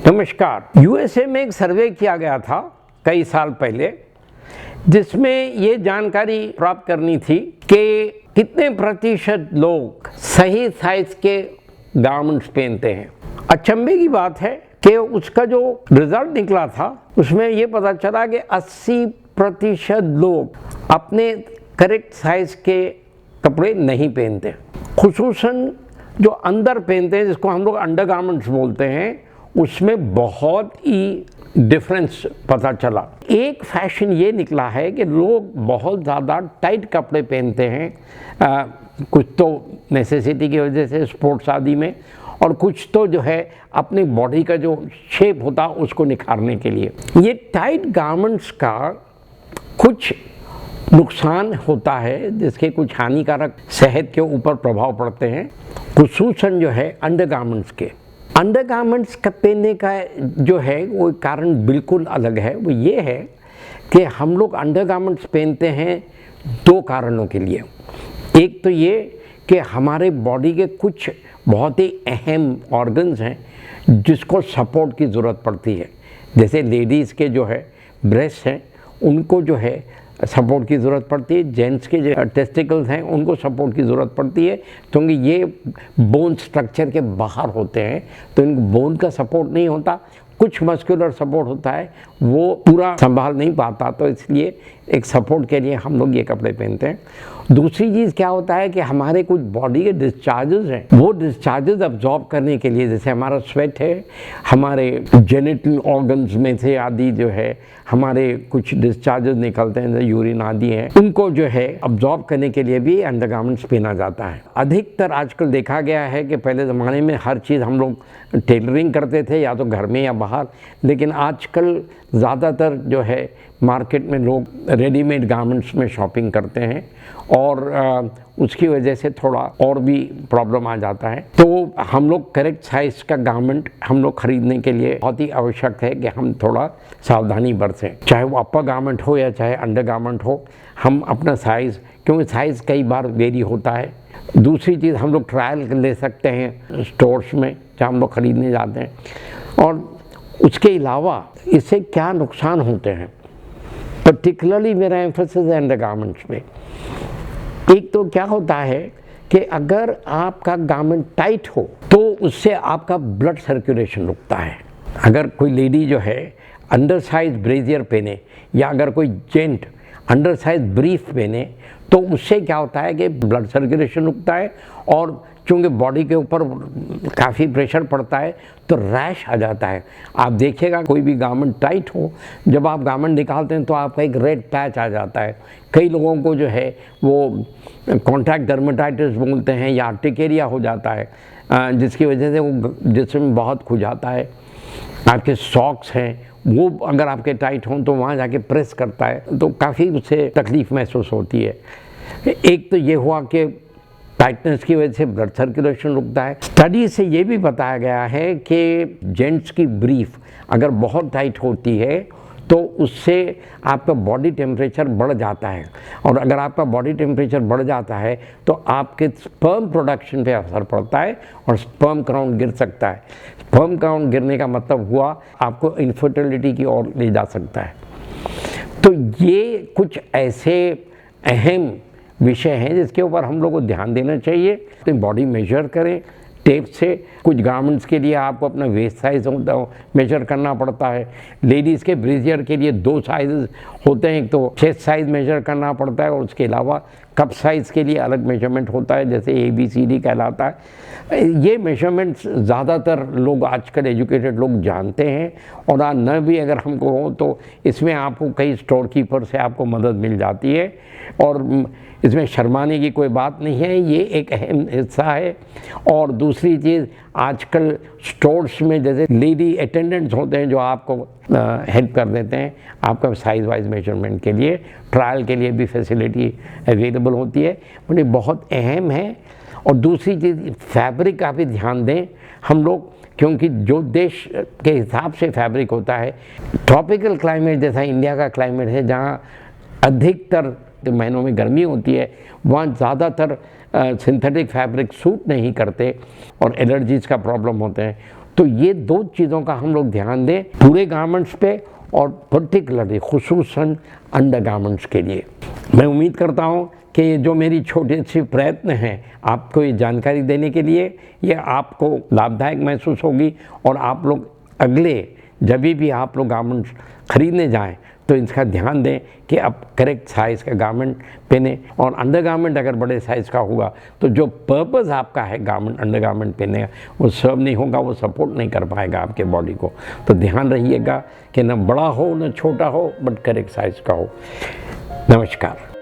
नमस्कार। यूएसए में एक सर्वे किया गया था कई साल पहले, जिसमें ये जानकारी प्राप्त करनी थी कि कितने प्रतिशत लोग सही साइज के गारमेंट्स पहनते हैं। अचंभे की बात है कि उसका जो रिजल्ट निकला था उसमें ये पता चला कि 80% लोग अपने करेक्ट साइज के कपड़े नहीं पहनते, खुसूसन जो अंदर पहनते हैं, जिसको हम लोग अंडरगारमेंट्स बोलते हैं, उसमें बहुत ही डिफरेंस पता चला। एक फैशन ये निकला है कि लोग बहुत ज़्यादा टाइट कपड़े पहनते हैं, कुछ तो नेसेसिटी की वजह से स्पोर्ट्स आदि में, और कुछ तो जो है अपनी बॉडी का जो शेप होता उसको निखारने के लिए। ये टाइट गारमेंट्स का कुछ नुकसान होता है, जिसके कुछ हानिकारक सेहत के ऊपर प्रभाव पड़ते हैं, खुसूसन जो है अंडरगारमेंट्स के। अंडरगारमेंट्स का पहनने का जो है वो कारण बिल्कुल अलग है। वो ये है कि हम लोग अंडरगारमेंट्स पहनते हैं दो कारणों के लिए। एक तो ये कि हमारे बॉडी के कुछ बहुत ही अहम ऑर्गन्स हैं जिसको सपोर्ट की ज़रूरत पड़ती है। जैसे लेडीज़ के जो है ब्रेस्ट हैं, उनको जो है सपोर्ट की ज़रूरत पड़ती है। जेंट्स के जो टेस्टिकल्स हैं उनको सपोर्ट की ज़रूरत पड़ती है, क्योंकि ये बोन स्ट्रक्चर के बाहर होते हैं, तो इनको बोन का सपोर्ट नहीं होता। कुछ मस्कुलर सपोर्ट होता है, वो पूरा संभाल नहीं पाता, तो इसलिए एक सपोर्ट के लिए हम लोग ये कपड़े पहनते हैं। दूसरी चीज़ क्या होता है कि हमारे कुछ बॉडी के डिस्चार्जेस हैं, वो डिस्चार्जेस अब्जॉर्ब करने के लिए, जैसे हमारा स्वेट है, हमारे जेनिटल ऑर्गन्स में से आदि जो है हमारे कुछ डिस्चार्जेस निकलते हैं, जैसे यूरिन आदि हैं, उनको जो है अब्जॉर्ब करने के लिए भी अंडरगारमेंट्स पहना जाता है। अधिकतर आजकल देखा गया है कि पहले ज़माने में हर चीज़ हम लोग टेलरिंग करते थे, या तो घर में या बाहर, लेकिन आजकल ज़्यादातर जो है मार्केट में लोग रेडीमेड गारमेंट्स में शॉपिंग करते हैं, और उसकी वजह से थोड़ा और भी प्रॉब्लम आ जाता है। तो हम लोग करेक्ट साइज़ का गारमेंट हम लोग ख़रीदने के लिए बहुत ही आवश्यक है कि हम थोड़ा सावधानी बरतें, चाहे वो अपर गारमेंट हो या चाहे अंडर गारमेंट हो। हम अपना साइज़, क्योंकि साइज़ कई बार वेरी होता है। दूसरी चीज़, हम लोग ट्रायल ले सकते हैं स्टोर्स में जहाँ हम लोग ख़रीदने जाते हैं। और उसके अलावा इससे क्या नुकसान होते हैं, पर्टिकुलरली मेरा एम्फेसिस है अंडरगारमेंट्स पे। एक तो क्या होता है कि अगर आपका गारमेंट टाइट हो तो उससे आपका ब्लड सर्कुलेशन रुकता है। अगर कोई लेडी जो है अंडर साइज ब्रेजियर पहने, या अगर कोई जेंट अंडर साइज ब्रीफ पहने, तो उससे क्या होता है कि ब्लड सर्कुलेशन रुकता है, और चूँकि बॉडी के ऊपर काफ़ी प्रेशर पड़ता है तो रैश आ जाता है। आप देखिएगा कोई भी गारमेंट टाइट हो, जब आप गारमेंट निकालते हैं तो आपका एक रेड पैच आ जाता है। कई लोगों को जो है वो कॉन्टैक्ट डर्मेटाइटिस बोलते हैं, या आर्टिकेरिया हो जाता है, जिसकी वजह से वो जिस्म बहुत खुजाता है। आपके सॉक्स हैं वो अगर आपके टाइट हों तो वहाँ जाके प्रेस करता है, तो काफ़ी उससे तकलीफ़ महसूस होती है। एक तो ये हुआ कि टाइटनेस की वजह से ब्लड सर्कुलेशन रुकता है। स्टडी से ये भी बताया गया है कि जेंट्स की ब्रीफ अगर बहुत टाइट होती है तो उससे आपका बॉडी टेम्परेचर बढ़ जाता है, और अगर आपका बॉडी टेम्परेचर बढ़ जाता है तो आपके स्पर्म प्रोडक्शन पे असर पड़ता है, और स्पर्म काउंट गिर सकता है। स्पर्म काउंट गिरने का मतलब हुआ आपको इनफर्टिलिटी की ओर ले जा सकता है। तो ये कुछ ऐसे अहम विषय हैं जिसके ऊपर हम लोग को ध्यान देना चाहिए। तो बॉडी मेजर करें टेप से। कुछ गारमेंट्स के लिए आपको अपना वेस्ट साइज़ मेजर करना पड़ता है। लेडीज़ के ब्रेजियर के लिए 2 साइज़ होते हैं, एक तो चेस्ट साइज़ मेजर करना पड़ता है, और उसके अलावा कप साइज़ के लिए अलग मेजरमेंट होता है, जैसे ABCD कहलाता है। ये मेजरमेंट्स ज़्यादातर लोग आजकल एजुकेटेड लोग जानते हैं, और न भी अगर हमको हो तो इसमें आपको कई स्टोर कीपर से आपको मदद मिल जाती है, और इसमें शर्माने की कोई बात नहीं है, ये एक अहम हिस्सा है। और दूसरी चीज़, आजकल स्टोर्स में जैसे लेडी अटेंडेंट्स होते हैं जो आपको हेल्प कर देते हैं आपका साइज़ वाइज मेजरमेंट के लिए। ट्रायल के लिए भी फैसिलिटी अवेलेबल होती है, मुझे बहुत अहम है। और दूसरी चीज़, फैब्रिक का भी ध्यान दें हम लोग, क्योंकि जो देश के हिसाब से फैब्रिक होता है, ट्रॉपिकल क्लाइमेट जैसा इंडिया का क्लाइमेट है, जहाँ अधिकतर महीनों में गर्मी होती है, वहाँ ज़्यादातर सिंथेटिक फैब्रिक सूट नहीं करते और एलर्जीज़ का प्रॉब्लम होते हैं। तो ये दो चीज़ों का हम लोग ध्यान दें पूरे गारमेंट्स पे और पर्टिकुलरली खुसूसन अंडर गारमेंट्स के लिए। मैं उम्मीद करता हूँ कि ये जो मेरी छोटे से प्रयत्न हैं आपको ये जानकारी देने के लिए, ये आपको लाभदायक महसूस होगी और आप लोग अगले जब भी आप लोग गारमेंट्स खरीदने जाएं तो इसका ध्यान दें कि आप करेक्ट साइज़ का गारमेंट पहने। और अंडर गारमेंट अगर बड़े साइज़ का होगा तो जो पर्पज़ आपका है गारमेंट अंडर गारमेंट पहनने का वो सर्व नहीं होगा, वो सपोर्ट नहीं कर पाएगा आपके बॉडी को। तो ध्यान रहिएगा कि ना बड़ा हो ना छोटा हो, बट करेक्ट साइज़ का हो। नमस्कार।